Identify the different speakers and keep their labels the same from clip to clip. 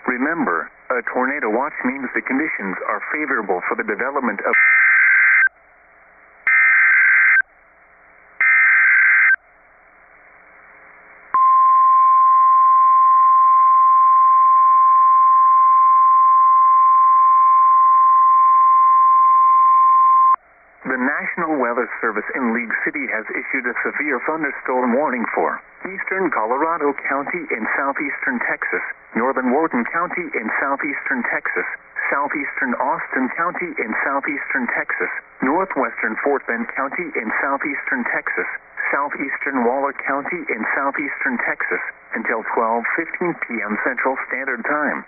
Speaker 1: Remember, a tornado watch means the conditions are favorable for the development of The National Weather Service in League City has issued a severe thunderstorm warning for eastern Colorado County in southeastern Texas, northern Wharton County in southeastern Texas, southeastern Austin County in southeastern Texas, northwestern Fort Bend County in southeastern Texas, southeastern Waller County in southeastern Texas, until 12:15 p.m. Central Standard Time.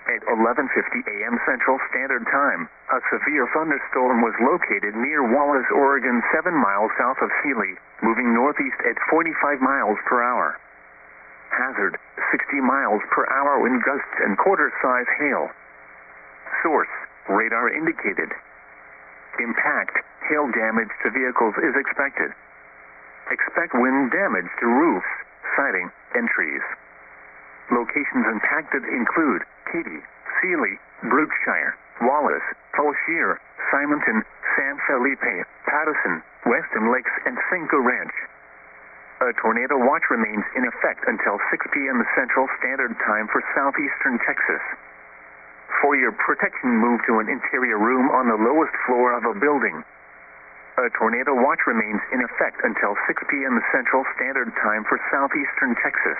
Speaker 1: At 11:50 a.m. Central Standard Time, a severe thunderstorm was located near Wallace, Oregon, 7 miles south of Sealy, moving northeast at 45 miles per hour. Hazard, 60 miles per hour wind gusts and quarter-size hail. Source, radar indicated. Impact, hail damage to vehicles is expected. Expect wind damage to roofs, siding, and trees. Locations impacted include Katy, Sealy, Brookshire, Wallace, Fauquier, Simonton, San Felipe, Patterson, Weston Lakes, and Cinco Ranch. A tornado watch remains in effect until 6 p.m. Central Standard Time for southeastern Texas. For your protection, move to an interior room on the lowest floor of a building. A tornado watch remains in effect until 6 p.m. Central Standard Time for southeastern Texas.